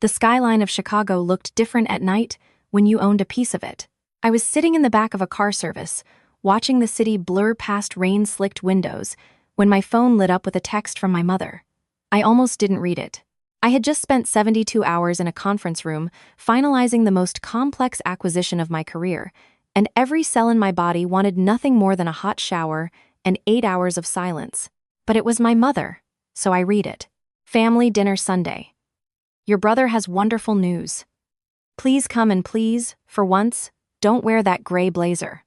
The skyline of Chicago looked different at night when you owned a piece of it. I was sitting in the back of a car service, watching the city blur past rain-slicked windows, when my phone lit up with a text from my mother. I almost didn't read it. I had just spent 72 hours in a conference room, finalizing the most complex acquisition of my career, and every cell in my body wanted nothing more than a hot shower and 8 hours of silence. But it was my mother, so I read it. Family dinner Sunday. Your brother has wonderful news. Please come and please, for once, don't wear that gray blazer.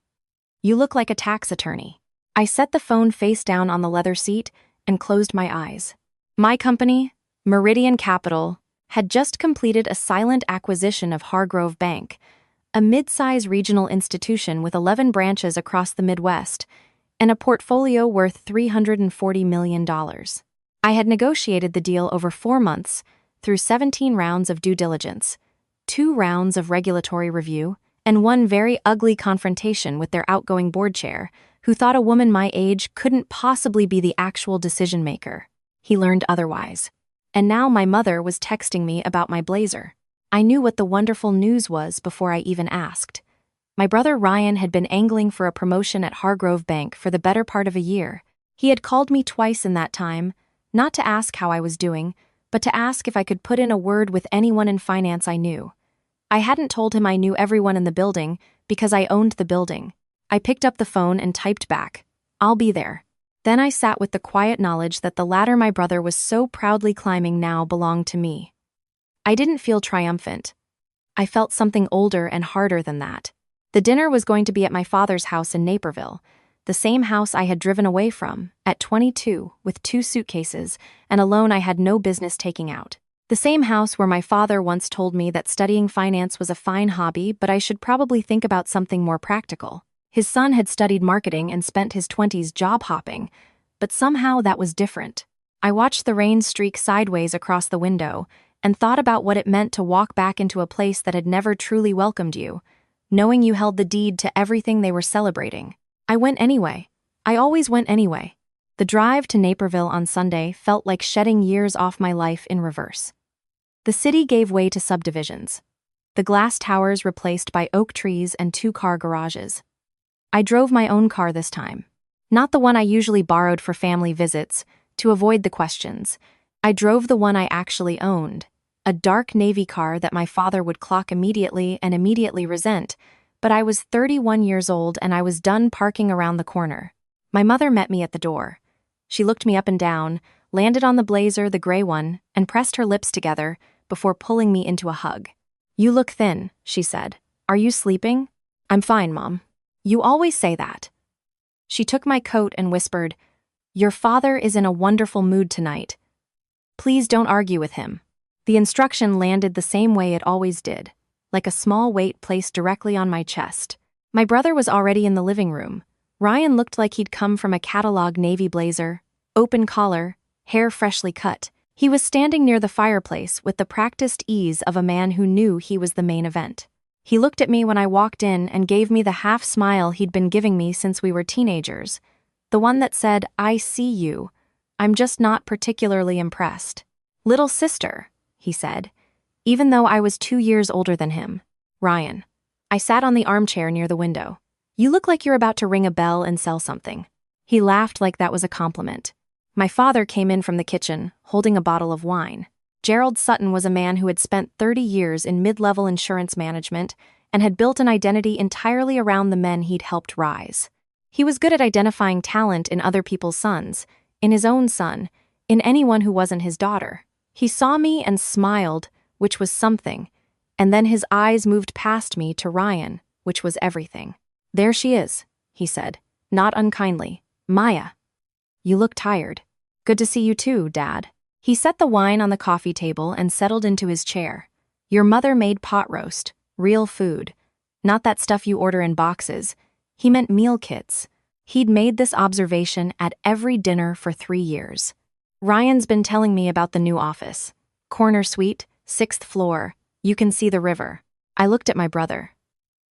You look like a tax attorney. I set the phone face down on the leather seat and closed my eyes. My company, Meridian Capital, had just completed a silent acquisition of Hargrove Bank, a mid-size regional institution with 11 branches across the Midwest, and a portfolio worth $340 million. I had negotiated the deal over 4 months through 17 rounds of due diligence, 2 rounds of regulatory review, and 1 very ugly confrontation with their outgoing board chair, who thought a woman my age couldn't possibly be the actual decision-maker. He learned otherwise. And now my mother was texting me about my blazer. I knew what the wonderful news was before I even asked. My brother Ryan had been angling for a promotion at Hargrove Bank for the better part of a year. He had called me twice in that time, not to ask how I was doing, but to ask if I could put in a word with anyone in finance I knew. I hadn't told him I knew everyone in the building because I owned the building. I picked up the phone and typed back, "I'll be there." Then I sat with the quiet knowledge that the ladder my brother was so proudly climbing now belonged to me. I didn't feel triumphant. I felt something older and harder than that. The dinner was going to be at my father's house in Naperville, the same house I had driven away from, at 22, with 2 suitcases and a loan I had no business taking out. The same house where my father once told me that studying finance was a fine hobby, but I should probably think about something more practical. His son had studied marketing and spent his 20s job hopping, but somehow that was different. I watched the rain streak sideways across the window and thought about what it meant to walk back into a place that had never truly welcomed you, knowing you held the deed to everything they were celebrating. I went anyway. I always went anyway. The drive to Naperville on Sunday felt like shedding years off my life in reverse. The city gave way to subdivisions. The glass towers replaced by oak trees and 2-car garages. I drove my own car this time. Not the one I usually borrowed for family visits, to avoid the questions. I drove the one I actually owned, a dark navy car that my father would clock immediately and immediately resent, but I was 31 years old and I was done parking around the corner. My mother met me at the door. She looked me up and down, landed on the blazer, the gray one, and pressed her lips together before pulling me into a hug. "You look thin," she said. "Are you sleeping?" "I'm fine, Mom." "You always say that." She took my coat and whispered, "Your father is in a wonderful mood tonight. Please don't argue with him." The instruction landed the same way it always did, like a small weight placed directly on my chest. My brother was already in the living room. Ryan looked like he'd come from a catalog navy blazer, open collar, hair freshly cut. He was standing near the fireplace with the practiced ease of a man who knew he was the main event. He looked at me when I walked in and gave me the half smile he'd been giving me since we were teenagers, the one that said, "I see you. I'm just not particularly impressed." "Little sister," he said, even though I was 2 years older than him. "Ryan." I sat on the armchair near the window. "You look like you're about to ring a bell and sell something." He laughed like that was a compliment. My father came in from the kitchen, holding a bottle of wine. Gerald Sutton was a man who had spent 30 years in mid-level insurance management and had built an identity entirely around the men he'd helped rise. He was good at identifying talent in other people's sons, in his own son, in anyone who wasn't his daughter. He saw me and smiled, which was something, and then his eyes moved past me to Ryan, which was everything. "There she is," he said, not unkindly. "Maya. You look tired." "Good to see you too, Dad." He set the wine on the coffee table and settled into his chair. "Your mother made pot roast, real food. Not that stuff you order in boxes." He meant meal kits. He'd made this observation at every dinner for 3 years. "Ryan's been telling me about the new office. Corner suite, 6th floor. You can see the river." I looked at my brother.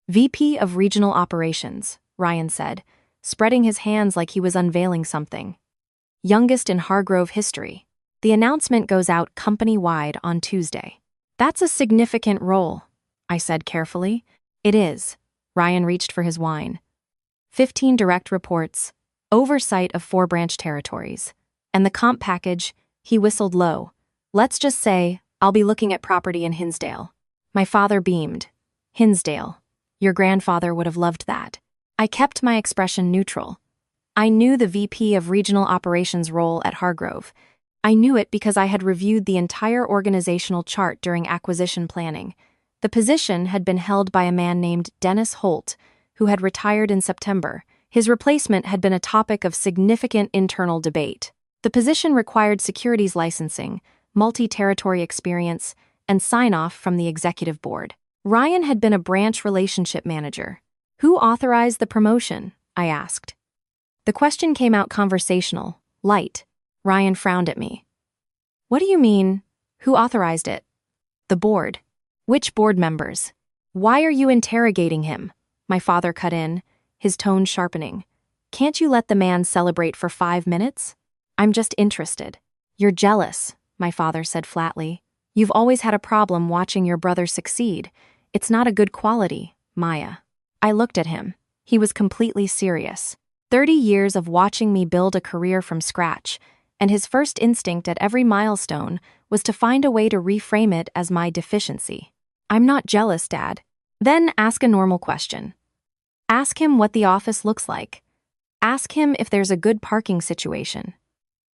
"VP of Regional Operations," Ryan said, spreading his hands like he was unveiling something. "Youngest in Hargrove history. The announcement goes out company-wide on Tuesday." That's a significant role, I said carefully. It is. Ryan reached for his wine. 15 direct reports, oversight of 4 branch territories. And the comp package, he whistled low. Let's just say, I'll be looking at property in Hinsdale. My father beamed. Hinsdale. Your grandfather would have loved that. I kept my expression neutral. I knew the VP of Regional Operations role at Hargrove. I knew it because I had reviewed the entire organizational chart during acquisition planning. The position had been held by a man named Dennis Holt, who had retired in September. His replacement had been a topic of significant internal debate. The position required securities licensing, multi-territory experience, and sign-off from the executive board. Ryan had been a branch relationship manager. Who authorized the promotion? I asked. The question came out conversational, light. Ryan frowned at me. What do you mean? Who authorized it? The board. Which board members? Why are you interrogating him? My father cut in, his tone sharpening. Can't you let the man celebrate for 5 minutes? I'm just interested. You're jealous, my father said flatly. You've always had a problem watching your brother succeed. It's not a good quality, Maya. I looked at him. He was completely serious. 30 years of watching me build a career from scratch, and his first instinct at every milestone was to find a way to reframe it as my deficiency. I'm not jealous, Dad. Then ask a normal question. Ask him what the office looks like. Ask him if there's a good parking situation.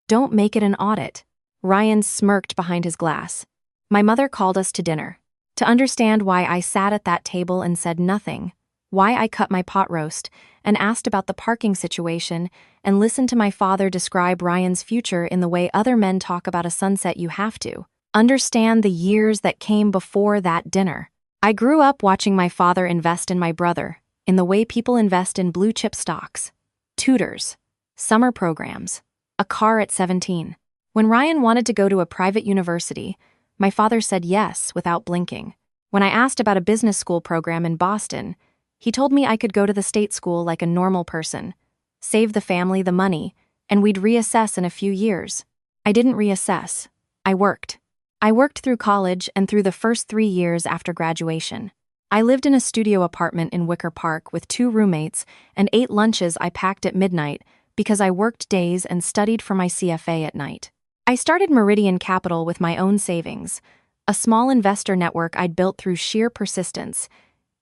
Don't make it an audit. Ryan smirked behind his glass. My mother called us to dinner. To understand why I sat at that table and said nothing, why I cut my pot roast and asked about the parking situation and listened to my father describe Ryan's future in the way other men talk about a sunset you have to. Understand the years that came before that dinner. I grew up watching my father invest in my brother, in the way people invest in blue-chip stocks, tutors, summer programs, a car at 17. When Ryan wanted to go to a private university, my father said yes without blinking. When I asked about a business school program in Boston, he told me I could go to the state school like a normal person, save the family the money, and we'd reassess in a few years. I didn't reassess. I worked. I worked through college and through the first 3 years after graduation. I lived in a studio apartment in Wicker Park with 2 roommates and ate lunches I packed at midnight because I worked days and studied for my CFA at night. I started Meridian Capital with my own savings, a small investor network I'd built through sheer persistence,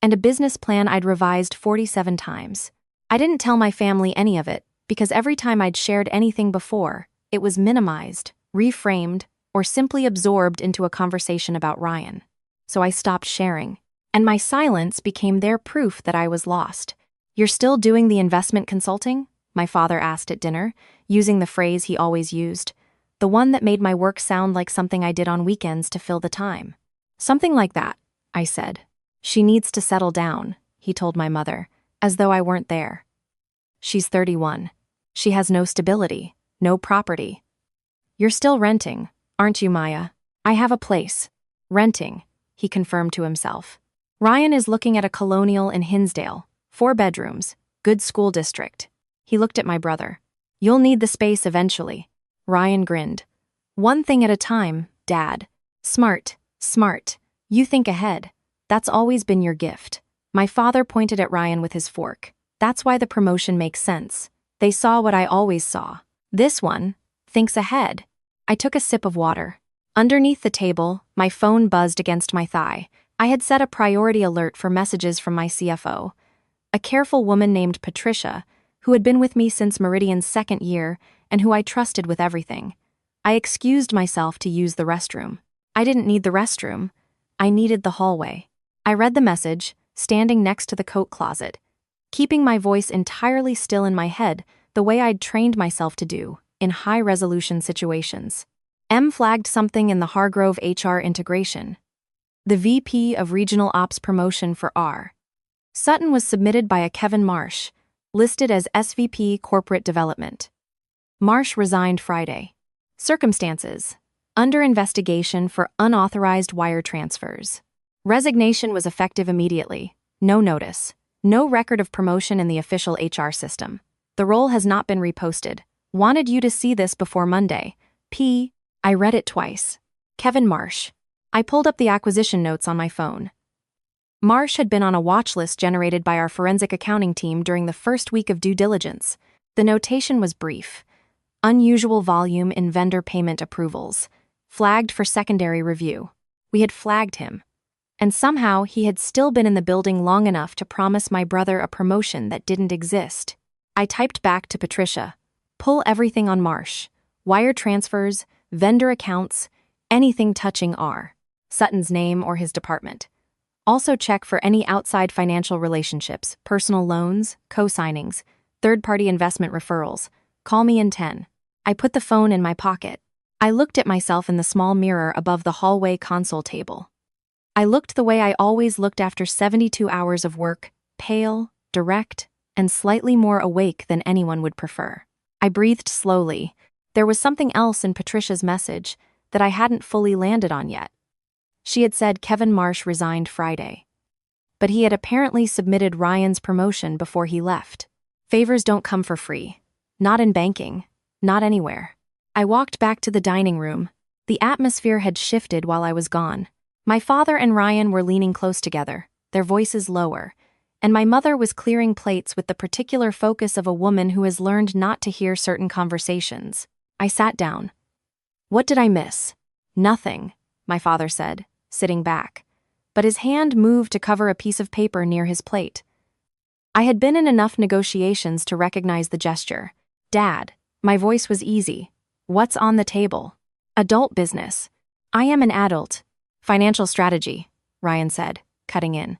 and a business plan I'd revised 47 times. I didn't tell my family any of it, because every time I'd shared anything before, it was minimized, reframed, or simply absorbed into a conversation about Ryan. So I stopped sharing, and my silence became their proof that I was lost. You're still doing the investment consulting? My father asked at dinner, using the phrase he always used, the one that made my work sound like something I did on weekends to fill the time. Something like that, I said. She needs to settle down, he told my mother, as though I weren't there. She's 31. She has no stability, no property. You're still renting, aren't you, Maya? I have a place. Renting, he confirmed to himself. Ryan is looking at a colonial in Hinsdale, 4 bedrooms, good school district. He looked at my brother. You'll need the space eventually. Ryan grinned. One thing at a time, Dad. Smart, smart. You think ahead. That's always been your gift. My father pointed at Ryan with his fork. That's why the promotion makes sense. They saw what I always saw. This one thinks ahead. I took a sip of water. Underneath the table, my phone buzzed against my thigh. I had set a priority alert for messages from my CFO. A careful woman named Patricia, who had been with me since Meridian's 2nd year and who I trusted with everything. I excused myself to use the restroom. I didn't need the restroom. I needed the hallway. I read the message, standing next to the coat closet, keeping my voice entirely still in my head the way I'd trained myself to do in high-resolution situations. M flagged something in the Hargrove HR integration. The VP of Regional Ops promotion for R. Sutton was submitted by a Kevin Marsh, listed as SVP Corporate Development. Marsh resigned Friday. Circumstances: under investigation for unauthorized wire transfers. Resignation was effective immediately. No notice. No record of promotion in the official HR system. The role has not been reposted. Wanted you to see this before Monday. I read it twice. Kevin Marsh. I pulled up the acquisition notes on my phone. Marsh had been on a watch list generated by our forensic accounting team during the first week of due diligence. The notation was brief. Unusual volume in vendor payment approvals. Flagged for secondary review. We had flagged him. And somehow he had still been in the building long enough to promise my brother a promotion that didn't exist. I typed back to Patricia. Pull everything on Marsh. Wire transfers, vendor accounts, anything touching R. Sutton's name or his department. Also check for any outside financial relationships, personal loans, co-signings, third-party investment referrals. Call me in 10. I put the phone in my pocket. I looked at myself in the small mirror above the hallway console table. I looked the way I always looked after 72 hours of work, pale, direct, and slightly more awake than anyone would prefer. I breathed slowly. There was something else in Patricia's message that I hadn't fully landed on yet. She had said Kevin Marsh resigned Friday. But he had apparently submitted Ryan's promotion before he left. Favors don't come for free. Not in banking. Not anywhere. I walked back to the dining room. The atmosphere had shifted while I was gone. My father and Ryan were leaning close together, their voices lower, and my mother was clearing plates with the particular focus of a woman who has learned not to hear certain conversations. I sat down. What did I miss? Nothing, my father said, sitting back, but his hand moved to cover a piece of paper near his plate. I had been in enough negotiations to recognize the gesture. Dad, my voice was easy. What's on the table? Adult business. I am an adult. Financial strategy, Ryan said, cutting in.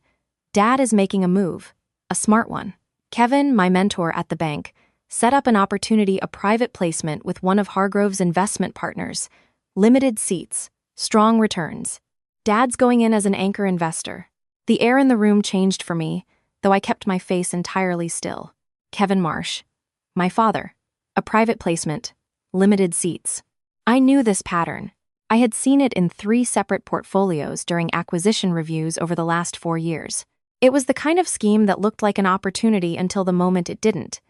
Dad is making a move, a smart one. Kevin, my mentor at the bank, set up an opportunity, a private placement with one of Hargrove's investment partners. Limited seats, strong returns. Dad's going in as an anchor investor. The air in the room changed for me, though I kept my face entirely still. Kevin Marsh. My father. A private placement. Limited seats. I knew this pattern. I had seen it in 3 separate portfolios during acquisition reviews over the last 4 years. It was the kind of scheme that looked like an opportunity until the moment it didn't.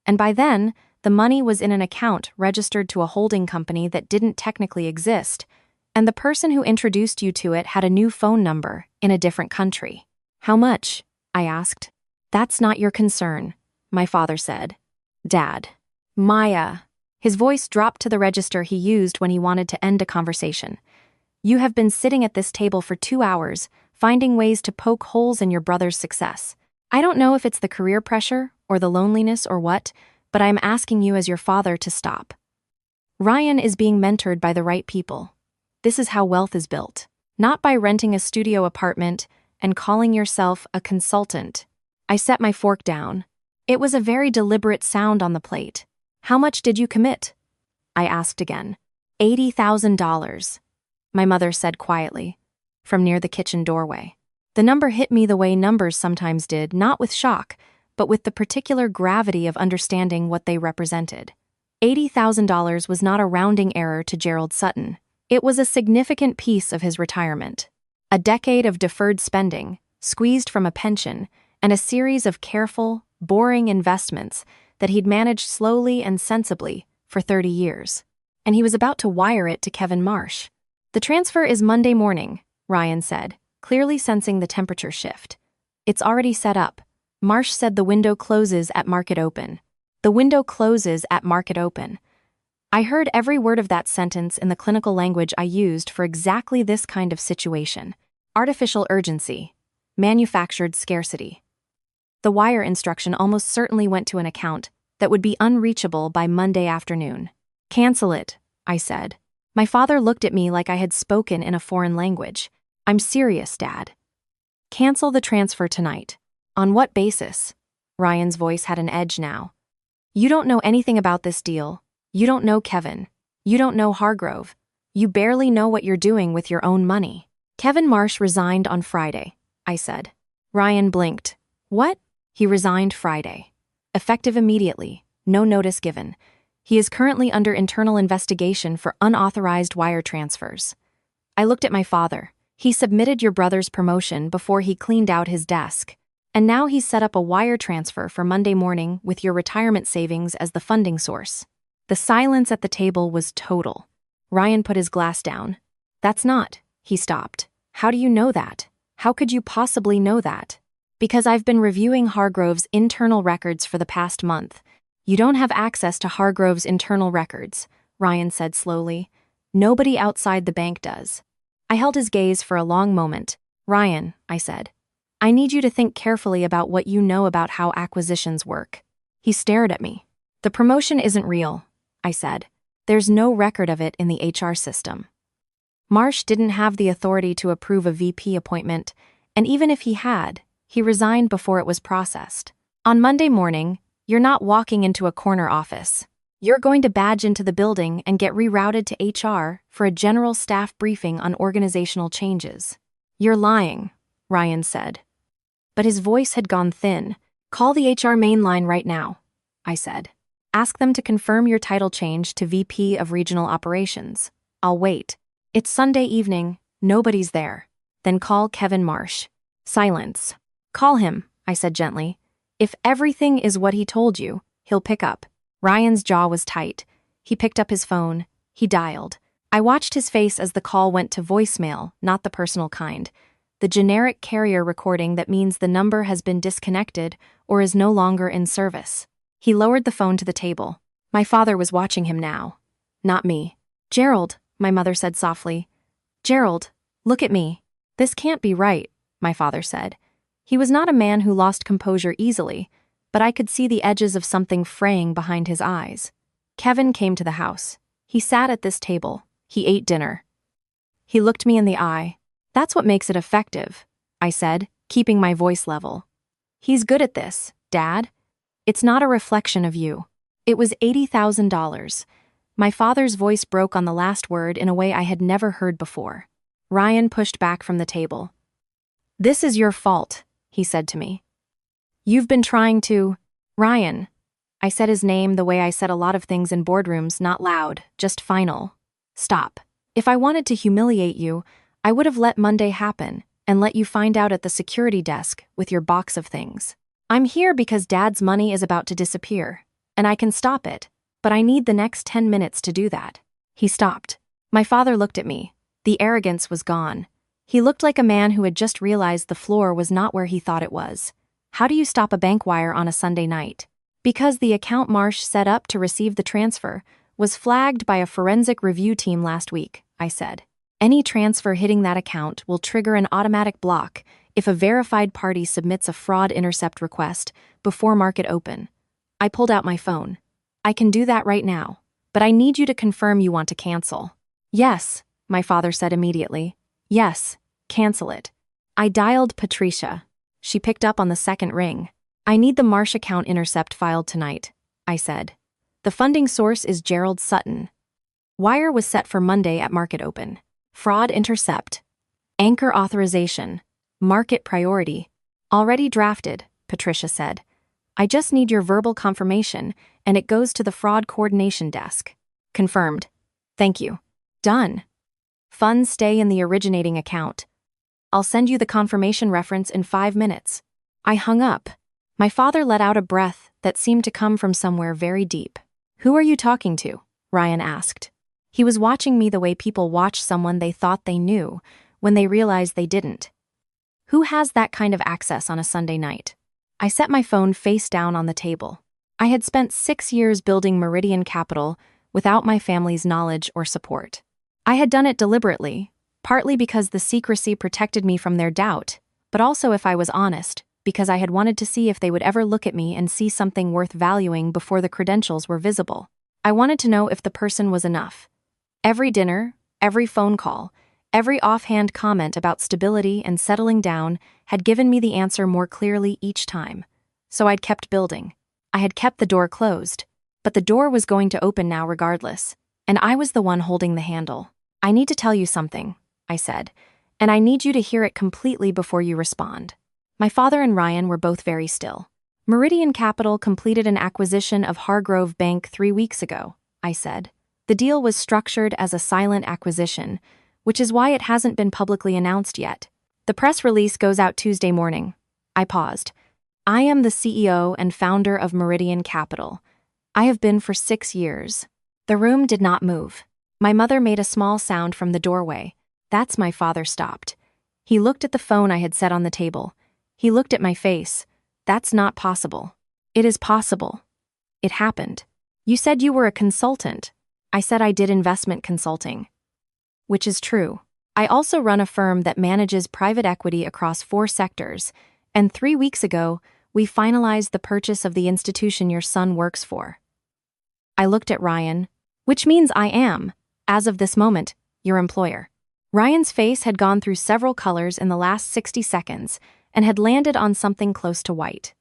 And by then, the money was in an account registered to a holding company that didn't technically exist, and the person who introduced you to it had a new phone number in a different country. How much? I asked. That's not your concern, my father said. Dad. Maya. His voice dropped to the register he used when he wanted to end a conversation. You have been sitting at this table for 2 hours, finding ways to poke holes in your brother's success. I don't know if it's the career pressure or the loneliness or what, but I'm asking you as your father to stop. Ryan is being mentored by the right people. This is how wealth is built. Not by renting a studio apartment and calling yourself a consultant. I set my fork down. It was a very deliberate sound on the plate. How much did you commit? I asked again. $80,000, my mother said quietly, from near the kitchen doorway. The number hit me the way numbers sometimes did, not with shock, but with the particular gravity of understanding what they represented. $80,000 was not a rounding error to Gerald Sutton. It was a significant piece of his retirement. A decade of deferred spending, squeezed from a pension, and a series of careful, boring investments that he'd managed slowly and sensibly for 30 years. And he was about to wire it to Kevin Marsh. The transfer is Monday morning, Ryan said, clearly sensing the temperature shift. It's already set up. Marsh said the window closes at market open. The window closes at market open. I heard every word of that sentence in the clinical language I used for exactly this kind of situation. Artificial urgency. Manufactured scarcity. The wire instruction almost certainly went to an account that would be unreachable by Monday afternoon. Cancel it, I said. My father looked at me like I had spoken in a foreign language. I'm serious, Dad. Cancel the transfer tonight. On what basis? Ryan's voice had an edge now. You don't know anything about this deal. You don't know Kevin. You don't know Hargrove. You barely know what you're doing with your own money. Kevin Marsh resigned on Friday, I said. Ryan blinked. What? He resigned Friday. Effective immediately, no notice given. He is currently under internal investigation for unauthorized wire transfers. I looked at my father. He submitted your brother's promotion before he cleaned out his desk. And now he's set up a wire transfer for Monday morning with your retirement savings as the funding source. The silence at the table was total. Ryan put his glass down. That's not, He stopped. How do you know that? How could you possibly know that? Because I've been reviewing Hargrove's internal records for the past month. You don't have access to Hargrove's internal records, Ryan said slowly. Nobody outside the bank does. I held his gaze for a long moment. Ryan, I said, I need you to think carefully about what you know about how acquisitions work. He stared at me. The promotion isn't real, I said. There's no record of it in the HR system. Marsh didn't have the authority to approve a VP appointment, and even if he had, he resigned before it was processed. On Monday morning, you're not walking into a corner office. You're going to badge into the building and get rerouted to HR for a general staff briefing on organizational changes. You're lying, Ryan said. But his voice had gone thin. Call the HR main line right now, I said. Ask them to confirm your title change to VP of Regional Operations. I'll wait. It's Sunday evening, nobody's there. Then call Kevin Marsh. Silence. Call him, I said gently. If everything is what he told you, he'll pick up. Ryan's jaw was tight. He picked up his phone. He dialed. I watched his face as the call went to voicemail, not the personal kind. The generic carrier recording that means the number has been disconnected or is no longer in service. He lowered the phone to the table. My father was watching him now. Not me. Gerald, my mother said softly. Gerald, look at me. This can't be right, my father said. He was not a man who lost composure easily, but I could see the edges of something fraying behind his eyes. Kevin came to the house. He sat at this table. He ate dinner. He looked me in the eye. That's what makes it effective, I said, keeping my voice level. He's good at this, Dad. It's not a reflection of you. It was $80,000. My father's voice broke on the last word in a way I had never heard before. Ryan pushed back from the table. This is your fault, he said to me. You've been trying to... Ryan. I said his name the way I said a lot of things in boardrooms, not loud, just final. Stop. If I wanted to humiliate you, I would have let Monday happen and let you find out at the security desk with your box of things. I'm here because Dad's money is about to disappear, and I can stop it, but I need the next 10 minutes to do that. He stopped. My father looked at me. The arrogance was gone. He looked like a man who had just realized the floor was not where he thought it was. How do you stop a bank wire on a Sunday night? Because the account Marsh set up to receive the transfer was flagged by a forensic review team last week, I said. Any transfer hitting that account will trigger an automatic block if a verified party submits a fraud intercept request before market open. I pulled out my phone. I can do that right now, but I need you to confirm you want to cancel. Yes, my father said immediately. Yes, cancel it. I dialed Patricia. She picked up on the second ring. I need the Marsh account intercept filed tonight, I said. The funding source is Gerald Sutton. Wire was set for Monday at market open. Fraud intercept. Anchor authorization. Market priority. Already drafted, Patricia said. I just need your verbal confirmation, and it goes to the fraud coordination desk. Confirmed. Thank you. Done. Funds stay in the originating account. I'll send you the confirmation reference in 5 minutes. I hung up. My father let out a breath that seemed to come from somewhere very deep. Who are you talking to? Ryan asked. He was watching me the way people watch someone they thought they knew when they realized they didn't. Who has that kind of access on a Sunday night? I set my phone face down on the table. I had spent 6 years building Meridian Capital without my family's knowledge or support. I had done it deliberately, partly because the secrecy protected me from their doubt, but also, if I was honest, because I had wanted to see if they would ever look at me and see something worth valuing before the credentials were visible. I wanted to know if the person was enough. Every dinner, every phone call, every offhand comment about stability and settling down had given me the answer more clearly each time. So I'd kept building. I had kept the door closed, but the door was going to open now regardless, and I was the one holding the handle. I need to tell you something, I said, and I need you to hear it completely before you respond. My father and Ryan were both very still. Meridian Capital completed an acquisition of Hargrove Bank 3 weeks ago, I said. The deal was structured as a silent acquisition, which is why it hasn't been publicly announced yet. The press release goes out Tuesday morning. I paused. I am the CEO and founder of Meridian Capital. I have been for 6 years. The room did not move. My mother made a small sound from the doorway. That's my father stopped. He looked at the phone I had set on the table. He looked at my face. That's not possible. It is possible. It happened. You said you were a consultant. I said I did investment consulting. Which is true. I also run a firm that manages private equity across 4 sectors, and 3 weeks ago, we finalized the purchase of the institution your son works for. I looked at Ryan, which means I am, as of this moment, your employer. Ryan's face had gone through several colors in the last 60 seconds and had landed on something close to white.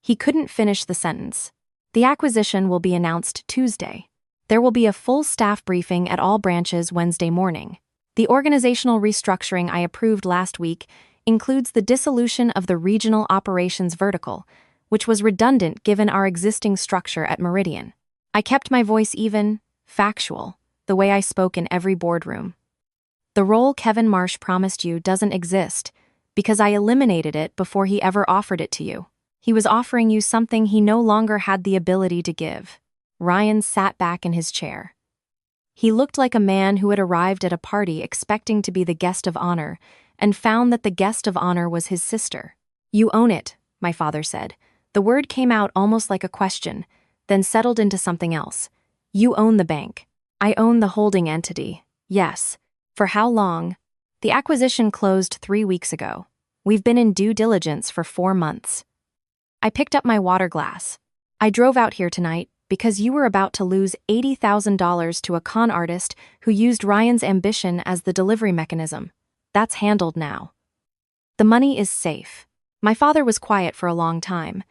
He couldn't finish the sentence. The acquisition will be announced Tuesday. There will be a full staff briefing at all branches Wednesday morning. The organizational restructuring I approved last week includes the dissolution of the regional operations vertical, which was redundant given our existing structure at Meridian. I kept my voice even, factual, the way I spoke in every boardroom. The role Kevin Marsh promised you doesn't exist because I eliminated it before he ever offered it to you. He was offering you something he no longer had the ability to give. Ryan sat back in his chair. He looked like a man who had arrived at a party expecting to be the guest of honor and found that the guest of honor was his sister. You own it, my father said. The word came out almost like a question, then settled into something else. You own the bank. I own the holding entity. Yes. For how long? The acquisition closed 3 weeks ago. We've been in due diligence for 4 months. I picked up my water glass. I drove out here tonight because you were about to lose $80,000 to a con artist who used Ryan's ambition as the delivery mechanism. That's handled now. The money is safe. My father was quiet for a long time.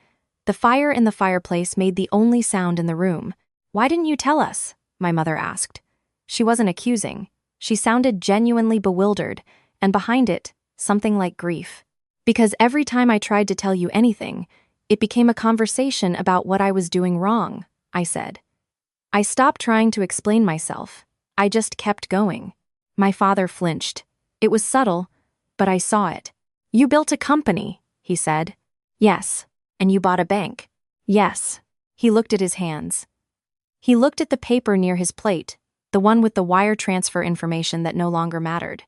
The fire in the fireplace made the only sound in the room. Why didn't you tell us? My mother asked. She wasn't accusing. She sounded genuinely bewildered, and behind it, something like grief. Because every time I tried to tell you anything, it became a conversation about what I was doing wrong, I said. I stopped trying to explain myself. I just kept going. My father flinched. It was subtle, but I saw it. You built a company, he said. Yes. And you bought a bank. Yes. He looked at his hands. He looked at the paper near his plate, the one with the wire transfer information that no longer mattered.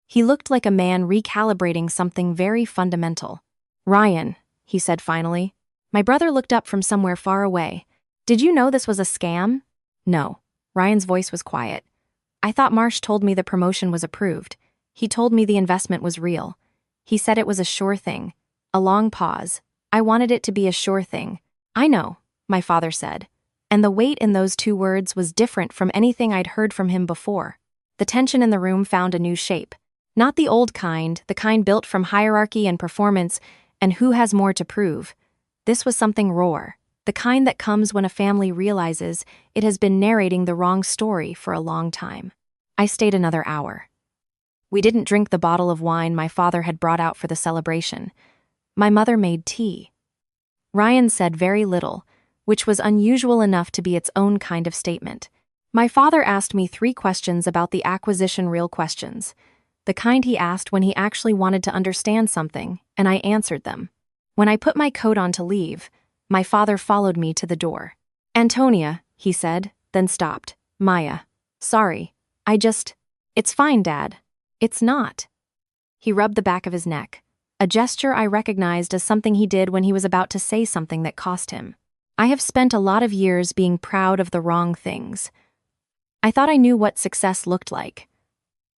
He looked like a man recalibrating something very fundamental. Ryan, he said finally. My brother looked up from somewhere far away. Did you know this was a scam? No. Ryan's voice was quiet. I thought Marsh told me the promotion was approved. He told me the investment was real. He said it was a sure thing. A long pause. I wanted it to be a sure thing. I know, my father said. And the weight in those 2 words was different from anything I'd heard from him before. The tension in the room found a new shape. Not the old kind, the kind built from hierarchy and performance and who has more to prove. This was something raw, the kind that comes when a family realizes it has been narrating the wrong story for a long time. I stayed another hour. We didn't drink the bottle of wine my father had brought out for the celebration. My mother made tea. Ryan said very little, which was unusual enough to be its own kind of statement. My father asked me 3 questions about the acquisition, real questions. The kind he asked when he actually wanted to understand something, and I answered them. When I put my coat on to leave, my father followed me to the door. Antonia, he said, then stopped. Maya. Sorry. It's fine, Dad. It's not. He rubbed the back of his neck, a gesture I recognized as something he did when he was about to say something that cost him. I have spent a lot of years being proud of the wrong things. I thought I knew what success looked like.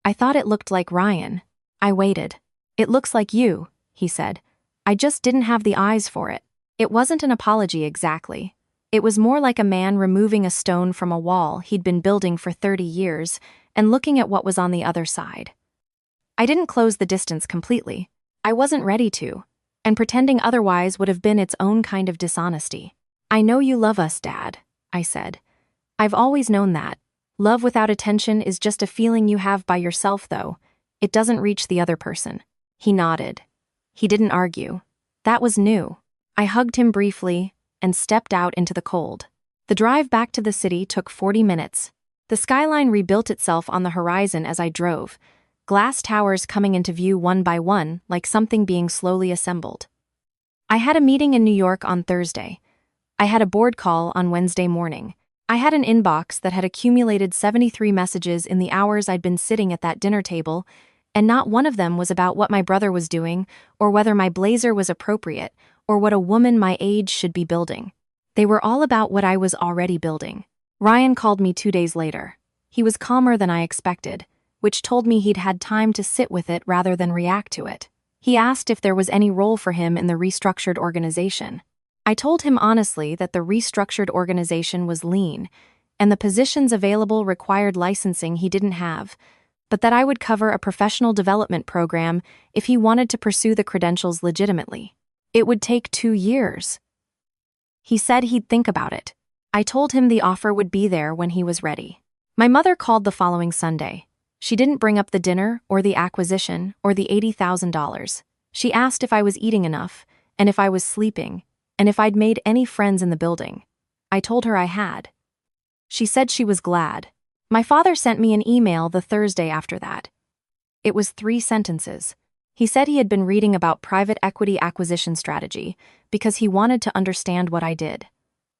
I thought it looked like Ryan. I waited. It looks like you, he said. I just didn't have the eyes for it. It wasn't an apology exactly. It was more like a man removing a stone from a wall he'd been building for 30 years and looking at what was on the other side. I didn't close the distance completely. I wasn't ready to, and pretending otherwise would have been its own kind of dishonesty. I know you love us, Dad, I said. I've always known that. Love without attention is just a feeling you have by yourself, though. It doesn't reach the other person. He nodded. He didn't argue. That was new. I hugged him briefly and stepped out into the cold. The drive back to the city took 40 minutes. The skyline rebuilt itself on the horizon as I drove, glass towers coming into view one by one like something being slowly assembled. I had a meeting in New York on Thursday. I had a board call on Wednesday morning. I had an inbox that had accumulated 73 messages in the hours I'd been sitting at that dinner table, and not one of them was about what my brother was doing, or whether my blazer was appropriate, or what a woman my age should be building. They were all about what I was already building. Ryan called me 2 days later. He was calmer than I expected, which told me he'd had time to sit with it rather than react to it. He asked if there was any role for him in the restructured organization. I told him honestly that the restructured organization was lean, and the positions available required licensing he didn't have, but that I would cover a professional development program if he wanted to pursue the credentials legitimately. It would take 2 years. He said he'd think about it. I told him the offer would be there when he was ready. My mother called the following Sunday. She didn't bring up the dinner or the acquisition or the $80,000. She asked if I was eating enough, and if I was sleeping, and if I'd made any friends in the building. I told her I had. She said she was glad. My father sent me an email the Thursday after that. It was 3 sentences. He said he had been reading about private equity acquisition strategy because he wanted to understand what I did.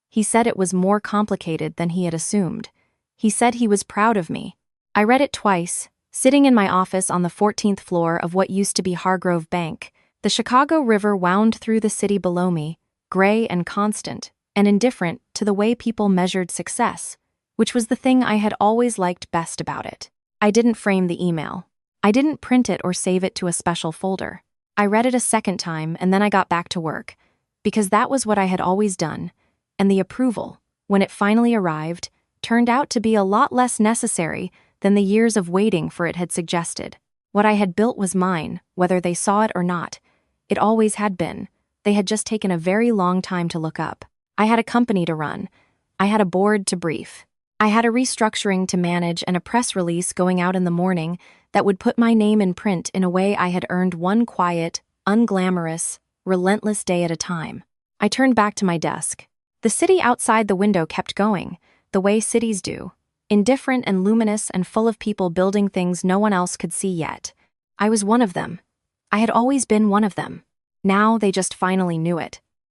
He said it was more complicated than he had assumed. He said he was proud of me. I read it twice, sitting in my office on the 14th floor of what used to be Hargrove Bank. The Chicago River wound through the city below me, gray and constant, and indifferent to the way people measured success, which was the thing I had always liked best about it. I didn't frame the email. I didn't print it or save it to a special folder. I read it a second time and then I got back to work, because that was what I had always done, and the approval, when it finally arrived, turned out to be a lot less necessary than the years of waiting for it had suggested. What I had built was mine, whether they saw it or not. It always had been. They had just taken a very long time to look up. I had a company to run. I had a board to brief. I had a restructuring to manage and a press release going out in the morning that would put my name in print in a way I had earned one quiet, unglamorous, relentless day at a time. I turned back to my desk. The city outside the window kept going, the way cities do, indifferent and luminous and full of people building things no one else could see yet. I was one of them. I had always been one of them. Now they just finally knew it.